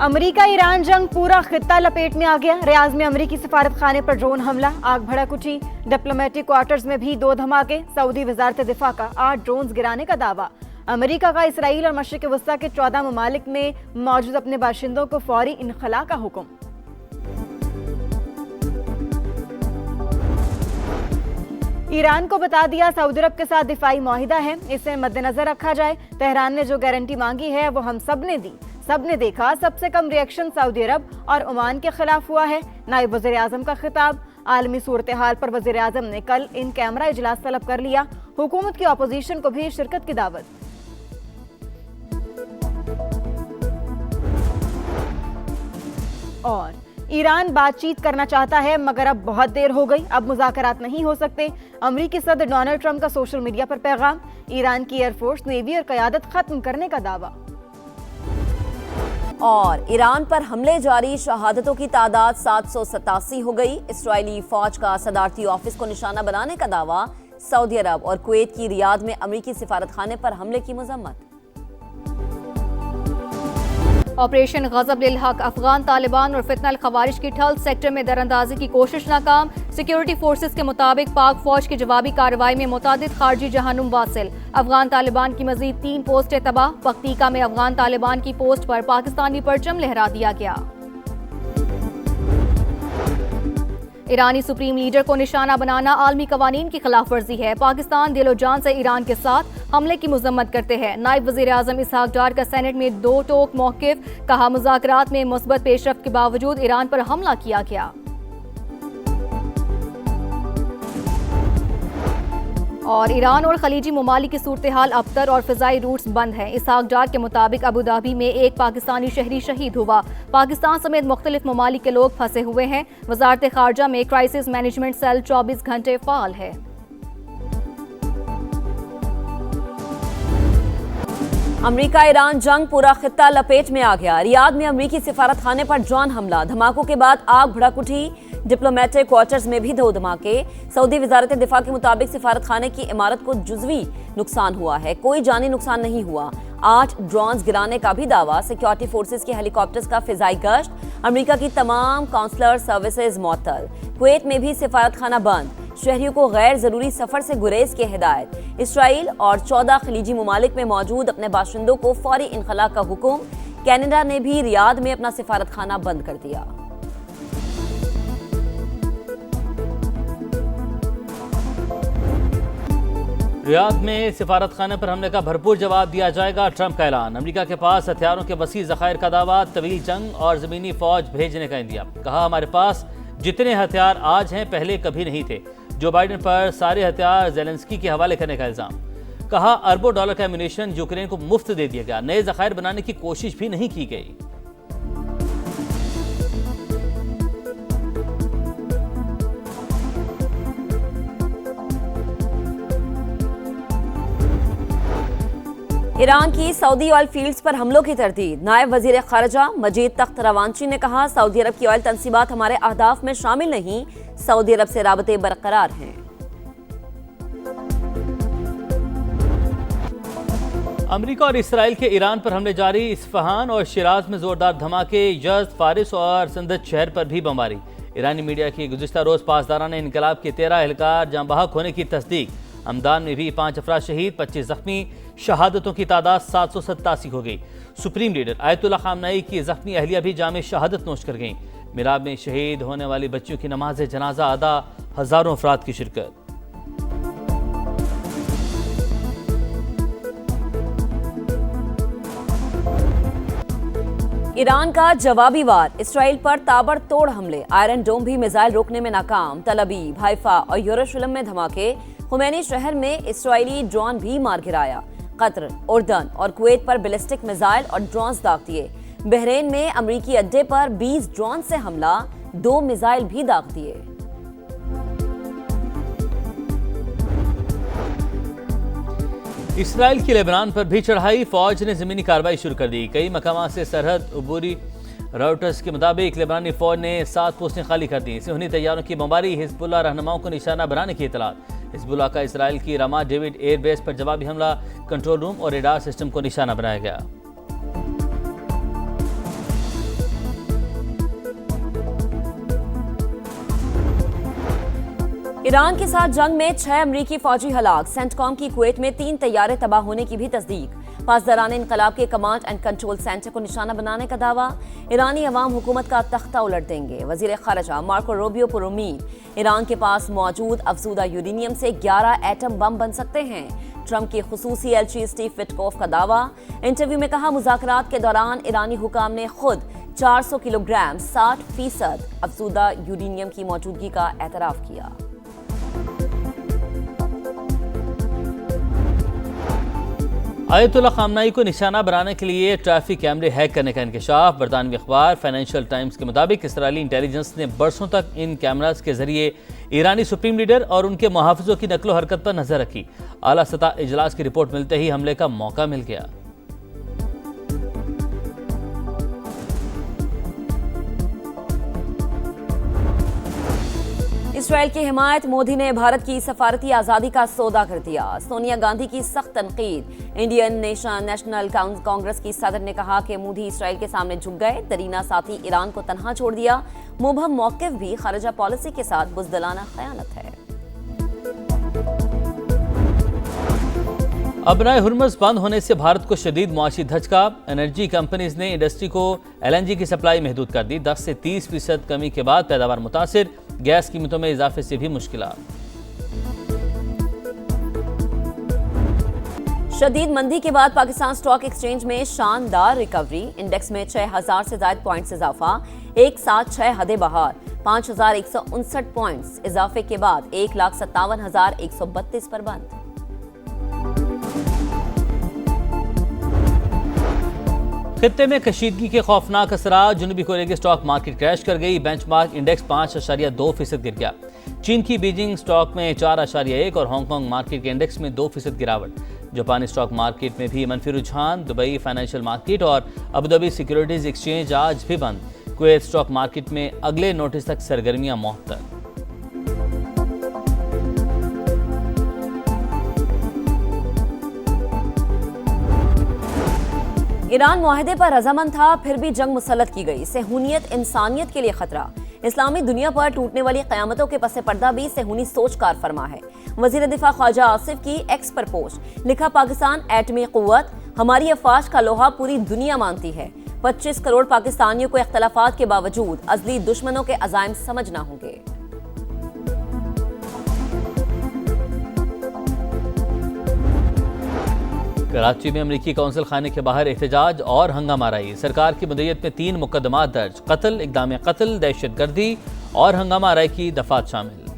America Iran जंग पूरा खित्ता लपेट में आ गया। रियाद में अमेरिकी सफारत खाने पर ड्रोन हमला, आग भड़क उठी। डिप्लोमेटिक क्वार्टर्स में भी 2 धमाके। सऊदी वजारत दिफा का 8 ड्रोन्स गिराने का दावा। अमेरिका का इसराइल और मशरिक वस्ता के 14 ममालिक में मौजूद अपने बाशिंदों को फौरी इनखला का हुक्म। ईरान को बता दिया सऊदी अरब के साथ दिफाई मुआहिदा है, इसे मद्देनजर रखा जाए। तेहरान ने जो गारंटी मांगी है वो हम सब ने दी, सबने देखा। सबसे कम रिएक्शन सऊदी अरब और ओमान के खिलाफ हुआ है। नायब वज़ीर आज़म का खिताब। आलमी सूरत हाल पर वज़ीर आज़म ने कल इन कैमरा इजलास तलब कर लिया। हुकूमत की अपोजिशन को भी शिरकत की दावत। और ईरान बातचीत करना चाहता है मगर अब बहुत देर हो गई, अब मुज़ाकरात नहीं हो सकते। अमेरिकी सदर डोनाल्ड ट्रंप का सोशल मीडिया पर पैगाम। ईरान की एयरफोर्स, नेवी और क़यादत खत्म करने का दावा। और ईरान पर हमले जारी, शहादतों की तादाद 787 हो गई। इस्राएली फौज का सदारती ऑफिस को निशाना बनाने का दावा। सऊदी अरब और कुवैत की रियाद में अमेरिकी सिफारत खाने पर हमले की मजम्मत। ऑपरेशन गजब लिल हक, अफगान तालिबान और फितनल खवारिज की ठल सेक्टर में दरअंदाजी की कोशिश नाकाम। सिक्योरिटी फोर्सेस के मुताबिक पाक फौज की जवाबी कार्रवाई में मुतादिद खारजी जहानुम वासिल। अफगान तालिबान की मजीद 3 पोस्टें तबाह। पख्तीका में अफगान तालिबान की पोस्ट पर पाकिस्तानी परचम लहरा दिया गया। ईरानी सुप्रीम लीडर को निशाना बनाना आलमी कवानीन की खिलाफ वर्जी है। पाकिस्तान दिलो जान से ईरान के साथ हमले की मजम्मत करते हैं। नायब वज़ीर आज़म इसहाक डार का सेनेट में 2 टोक मौक़िफ़, कहा मुज़ाकरात में मुस्बत पेशरफ्त के बावजूद ईरान पर हमला किया गया। और ईरान और खलीजी ममालिक की सूरत हाल अबतर और फ़िज़ाई रूट्स बंद हैं। इसहाक डार के मुताबिक अबू धाबी में एक पाकिस्तानी शहरी शहीद हुआ। पाकिस्तान समेत मुख्तलिफ ममालिक के लोग फंसे हुए हैं। वज़ारत ख़ारजा में क्राइसिस मैनेजमेंट सेल 24 घंटे फ़ाल है। अमेरिका ईरान जंग पूरा खित्ता लपेट में आ गया। रियाद में अमेरिकी सिफारत खाने पर ड्रोन हमला, धमाकों के बाद आग भड़क उठी। डिप्लोमेटिक क्वार्टर्स में भी 2 धमाके। सऊदी वजारत दिफा के मुताबिक सिफारत खाने की इमारत को जुज़वी नुकसान हुआ है, कोई जानी नुकसान नहीं हुआ। 8 ड्रोन्स गिराने का भी दावा। सिक्योरिटी फोर्सेस के हेलीकॉप्टर्स का फिजाई गश्त। अमेरिका की तमाम काउंसलर सर्विसेज मअतल। कुवैत में भी सिफारत खाना बंद। शहरियों को गैर जरूरी सफर से गुरेज की हिदायत। इसराइल और 14 खलीजी ममालिक में मौजूद अपने बाशिंदों को फौरी इनखला का हुक्म। कनाडा ने भी रियाद में अपना सिफारत खाना बंद कर दिया। रियाद में सिफारत खाने पर हमले का भरपूर जवाब दिया जाएगा, ट्रंप का ऐलान। अमेरिका के पास हथियारों के वसी ज़खायर का दावा। तवील जंग और ज़मीनी फौज भेजने का इंदिया। कहा हमारे पास जितने हथियार आज हैं पहले कभी नहीं थे। जो बाइडेन पर सारे हथियार ज़ेलेंस्की के हवाले करने का इल्ज़ाम। कहा अरबों डॉलर का एम्यूनेशन यूक्रेन को मुफ्त दे दिया गया, नए ज़खायर बनाने की कोशिश भी नहीं की गई। ईरान की सऊदी ऑयल फील्ड्स पर हमलों की तरदीद। नायब वजीर खारजा मजीद तख्त रवांची ने कहा सऊदी अरब की ऑयल तनसीबात हमारे अहदाफ में शामिल नहीं, सऊदी अरब से राबते बरकरार हैं। अमेरिका और इसराइल के ईरान पर हमले जारी। इस्फहान और शिराज में जोरदार धमाके। यज़्द, फारिस और संदत शहर पर भी बमबारी। ईरानी मीडिया की गुज़िश्ता रोज़ पासदाराना इनकलाब के 13 एहलकार जाँ बहक होने की तस्दीक। हमदान में भी 5 अफराद शहीद, 25 जख्मी। शहादतों की तादाद 787 हो गई। सुप्रीम लीडर आयतुल्लाह खामनई की जख्मी अहलिया भी जामे शहादत नोश कर गईं। मिलाद में शहीद होने वाली बच्चियों की नमाज जनाजा अदा, हज़ारों अफराद की शिरकत। ईरान का जवाबी वार। इसराइल पर ताबड़तोड़ हमले। आयरन डोम भी मिसाइल रोकने में नाकाम। तल अवीव, हाइफा और यरूशलेम में धमाके। खुमैनी शहर में इसराइली ड्रोन भी मार गिराया। कतर, उर्दन और कुवैत पर बैलिस्टिक मिसाइल और ड्रोन्स दाग दिए। बहरीन में अमरीकी अड्डे पर 20 ड्रोन से हमला, 2 मिसाइल भी दाग दिए। इसराइल की लेबनान पर भी चढ़ाई। फौज ने जमीनी कार्रवाई शुरू कर दी। कई मकामात से सरहद अबूरी। राउटर्स के मुताबिक लेबनानी फौज ने 7 पोस्टें खाली कर दी। सिहोनी तैयारों की बमबारी। हिजबुल्लाह रहनुमाओं को निशाना बनाने की इतलात। हिजबुल्लाह का इसराइल की रामात डेविड एयरबेस पर जवाबी हमला। कंट्रोल रूम और रेडार सिस्टम को निशाना बनाया गया। ईरान के साथ जंग में 6 अमरीकी फौजी हलाक। सेंटकॉम की कुवैत में 3 तैयारे तबाह होने की भी तस्दीक। पासदारान इनकलाब के कमांड एंड कंट्रोल सेंटर को निशाना बनाने का दावा। ईरानी अवाम हुकूमत का तख्ता उलट देंगे। वजीर खारजा मार्को रूबियो पर उम्मीद। ईरान के पास मौजूद अफजूदा यूरेनियम से 11 एटम बम बन सकते हैं। ट्रंप के खुसूसी एलची स्टीव विटकोफ का दावा। इंटरव्यू में कहा, मुज़ाकरात के दौरान ईरानी हुकाम ने खुद 400 किलोग्राम 60% अफजूदा यूरेनियम की मौजूदगी का एतराफ किया। आयतुल्लाह खामनाई को निशाना बनाने के लिए ट्रैफिक कैमरे हैक करने का इंकशाफ। बरतानवी अखबार फाइनेंशियल टाइम्स के मुताबिक इसराइली इंटेलिजेंस ने बरसों तक इन कैमरास के जरिए ईरानी सुप्रीम लीडर और उनके मुहाफिजों की नकलो हरकत पर नजर रखी। आला सतह इजलास की रिपोर्ट मिलते ही हमले का मौका मिल गया। इसराइल की हिमायत। मोदी ने भारत की सफारती आज़ादी का सौदा कर दिया। सोनिया गांधी की सख्त तनकीद। इंडियन नेशनल कांग्रेस की सदर ने कहा कि मोदी इसराइल के सामने झुक गए। तरीना साथी ईरान को तनहा छोड़ दिया। मुबहम मौक़िफ़ भी खारजा पॉलिसी के साथ बुज़दिलाना ख़यानत है। अबनाए हुर्मुज़ बंद होने से भारत को शदीद मुआशी धचका। एनर्जी कंपनीज ने इंडस्ट्री को LNG की सप्लाई महदूद कर दी। 10 से 30% कमी के बाद पैदावार मुतासिर। गैस कीमतों में इजाफे से भी मुश्किलात। शदीद मंदी के बाद पाकिस्तान स्टॉक एक्सचेंज में शानदार रिकवरी। इंडेक्स में 6000 से ज़ायद पॉइंट्स इजाफा। एक साथ 6 हदें बहार। 5159 पॉइंट्स इजाफे के बाद 1,57,132 पर बंद। खित्ते में कशीदगी के खौफनाक असरात। जनूबी कोरिया की स्टॉक मार्केट क्रैश कर गई। बेंचमार्क इंडेक्स 5.2% गिर गया। चीन की बीजिंग स्टॉक में 4.1 और हांगकांग मार्केट के इंडेक्स में 2% गिरावट। जापानी स्टॉक मार्केट में भी मनफी रुझान। दुबई फाइनेंशियल मार्केट और अबुधाबी सिक्योरिटीज एक्सचेंज आज भी बंद। कुवैत स्टॉक मार्केट में अगले नोटिस तक सरगर्मियां मुअत्तल। ईरान मुआहदे पर रजामंद था, फिर भी जंग मुसल्लत की गई। सेहूनियत इंसानियत के लिए खतरा। इस्लामी दुनिया पर टूटने वाली क़यामतों के पसे पर्दा भी सेहूनी सोच कार फरमा है। वज़ीर दिफा ख्वाजा आसिफ की एक्स पर पोस्ट। लिखा, पाकिस्तान एटमी क़ुव्वत हमारी अफवाज का लोहा पूरी दुनिया मानती है। 25 करोड़ पाकिस्तानियों को इख्तलाफात के बावजूद अज़ली दुश्मनों के अज़ाइम समझना होंगे। कराची में अमरीकी कौंसिल खाने के बाहर एहतजाज और हंगामा रही। सरकार की मदईयत में 3 मुकदमात दर्ज। कत्ल, इक़दाम कत्ल, दहशतगर्दी और हंगामा आराई की दफात शामिल।